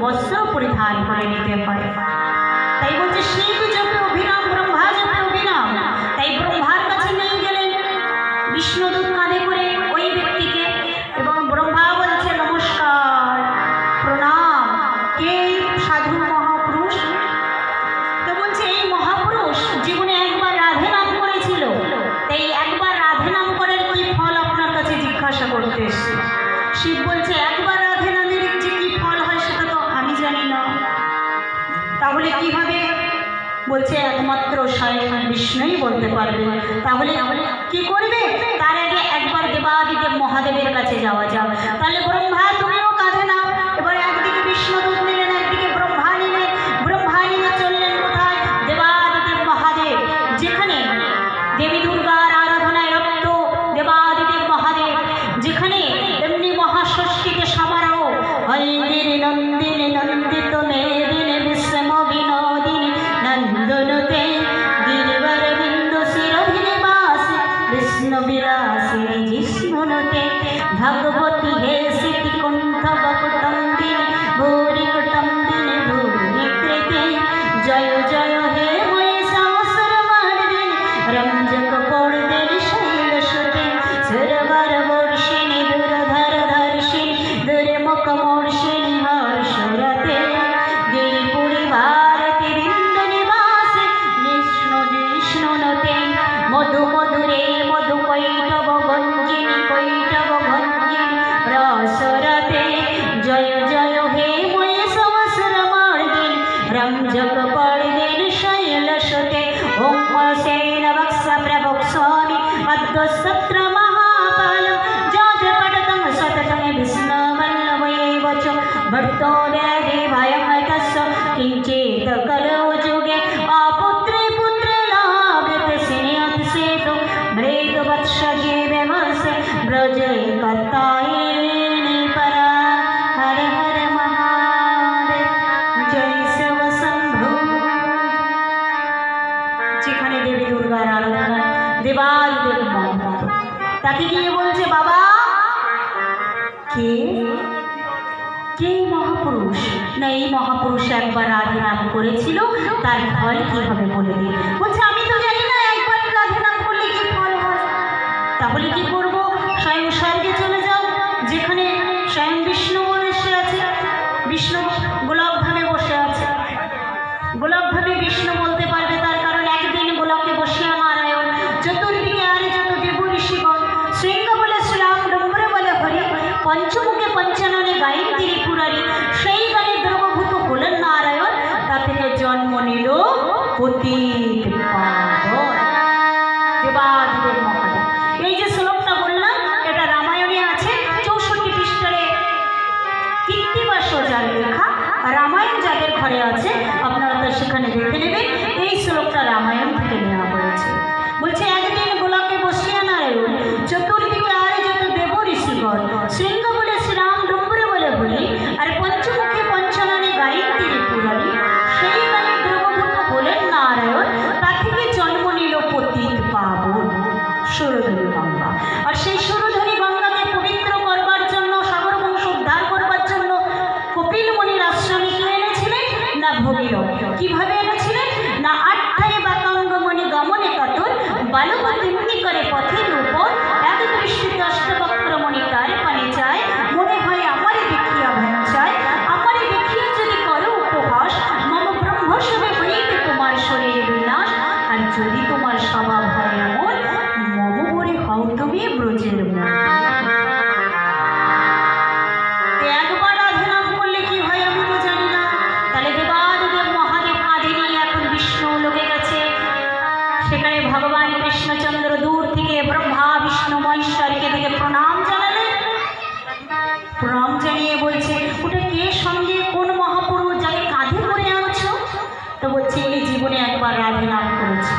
বস্ত্র পরিধান করে নিতে হয়। তাই বলছে শিব জপে অভিরাম, ব্রহ্মা জপে অভিরাম। তাই ব্রহ্মার কাছে নিয়ে গেলেন বিষ্ণুদূত কাঁধে করে ওই ব্যক্তিকে, এবং ব্রহ্মা বলছে নমস্কার, প্রণাম, কে সাধু মহাপুরুষ? তো বলছে এই মহাপুরুষ জীবনে একবার রাধে নাম করেছিল, তাই একবার রাধে নাম করার কি ফল আপনার কাছে জিজ্ঞাসা করতে এসেছি। শিব বলছে একবার রাধে নামের যে কি ফল হয় সেটা তো আমি জানি না। তাহলে কি হবে? বলছে একমাত্র স্বয়ং বিষ্ণুই বলতে পারবে। তাহলে কি করবে? তার আগে একবার দেবাদিদেব মহাদেবের কাছে যাওয়া যাক। তাহলে ব্রহ্মা তুমিও কাঁধে নাও। এবার একদিকে বিষ্ণুদূত নিলেন, একদিকে ব্রহ্মা নিলেন। ব্রহ্মা নিয়ে চললেন কোথায়? দেবাদিদেব মহাদেব, যেখানে দেবী দুর্গার আরাধনায় রত দেবাদিদেব মহাদেব, যেখানে এমনি মহাষষ্ঠীতে সমারোহ হরিণী নন্দিনী নন্দিত মেদিনী বিশ্রম বিনোদিনী নন্দনতে গিরিবর বিন্দু শিরোহিনী বাসী বিষ্ণু বিলাসিনী জিষ্ণুনতে ভগবতী হে স্মৃতি কুণ্ঠ বকুটম্বিনী ভূরি কুটম্বিনী ভূরি কৃতে জয় জয় হে ময়ে সহস্র মার্দিনী রঞ্জক পর্দের শৈল সুতে সুরবর বর্ষিণী দুরধর ধর্ষিণী দুর্মুখ মর্ষিণী হর্ষরতে গিরিপুরী ভারতী বিন্দু নিবাসে বিষ্ণু জিষ্ণুনতে মধু মধুরে মধু কৈটব গঞ্জিনী কৈটব গঞ্জিনী রসরতে জয় জয় হে ময়ে সহস্র মার্দিনী রঞ্জক পর্দের শৈল সুতে ওম সেন বক্ষ প্রবক্ষ্যামি অদ্ভসত্র মহাকালম যাতে পঠতং সততং বিষ্ণু বল্লভেব চ ভক্তো ব্যাধি ভয়ং তস্য কিঞ্চিত কলৌ যুগে অপুত্রে পুত্রে লাভেত স্নেহত সেতু মৃত বৎস জীবে মর্ষ ব্রজে কতায়িনী পরা হর হর মহাদেব জয় শিব শম্ভু। যেখানে দেবী দুর্গার আরাধনা দেবাদিদেব মহাদেব, তাকে গিয়ে বলছে বাবা কে কে মহাপুরুষ? না এই মহাপুরুষ একবার রাধে নাম করেছিল, তার ফল কি হবে বলে দিন। বলছে আমি তো জানি না একবার রাধে নাম করলে কি ফল হয়। তাহলে কি করব? স্বয়ং স্বর্গে চলে যাও, যেখানে স্বয়ং বিষ্ণু বসে আছে। বিষ্ণু গোলকভাবে বসে আছে। গোলকভাবে বিষ্ণু বলতে পারবে, তার কারণ একদিন গোলকে বসিয়া নারায়ণ চতুর্দিকে আরে যত দেব ঋষিগণ শৃঙ্গ বলে শ্রীরাম ডম্বরে বলে হরি পঞ্চমুখে পঞ্চাননে গায়ের তীরে পুরারি সেই গানে দ্রবভূত হলেন নারায়ণ। তা থেকে জন্ম নিল পতিত পাবন দেবাদিদেব মহাদেব। এই যে শ্লোকটা বললাম এটা রামায়ণে আছে 64 পৃষ্ঠারে কীর্তিবাস যার লেখা। রামায়ণ যাদের ঘরে আছে আপনারা তো সেখানে দেখে নেবেন। এই শ্লোকটা রামায়ণ থেকে নেওয়া হয়েছে। বলছে একদিন গোলকে বসিয়া নারায়ণ চতুর্দিকে আরে যত দেব ঋষিগণ শৃঙ্গ বলে শ্রীরাম ডম্বরে বলে হরি আর পঞ্চমুখে পঞ্চাননে গায়ের তীরে পুরারি সেই গানে দ্রবভূত হলেন নারায়ণ। তা থেকে জন্ম নিল পতিত পাবন সুরধনী গঙ্গা। আর সেই সুরধনী গঙ্গাকে পবিত্র করবার জন্য, সাগর বংশ উদ্ধার করবার জন্য কপিল মুনির আশ্রমে কে এনেছিলেন? না ভগীরথ। কিভাবে এনেছিলেন? না আট্টায় বাকাঙ্গমণি গমনে কাতর বালক তেমনি করে পথের উপর এক দৃষ্টিতে অষ্টবক্রমণি তার পানে চায় মনে হয় আমারে দেখিয়া ভঞ্চায় আমারে দেখিয়া যদি করো উপহাস মম ব্রহ্মসবে হইবে তোমার শরীর বিনাশ। আর যদি তোমার স্বভাব হয় এমন মম বরে হও তুমি ব্রজের মন। একবার রাধে নাম করলে কি হয় আমি তো জানি না। তাহলে দেবাদিদেব মহাদেব কাঁধে নিয়ে এখন বিষ্ণু লোকে গেছে। সেখানে ভগবান কৃষ্ণচন্দ্র দূর থেকে ব্রহ্মা বিষ্ণু মহেশ্বরকে দিকে প্রণাম জানালেন। প্রণাম জানিয়ে বলছে ওটা কে সঙ্গে, কোন মহাপুরুষ যাকে কাঁধে করে আনছো? তো বলছে এই জীবনে একবার রাধে নাম করেছি।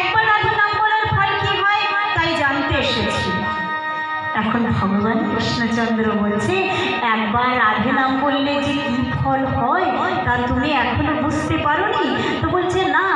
একবার রাধে নাম করার ফল কি হয় তাই জানতে এসেছি। এখন ভগবান কৃষ্ণচন্দ্র বলছে একবার রাধে নাম বললে যে কি ফল হয় তা তুমি এখনো বুঝতে পারোনি। তো বলছে না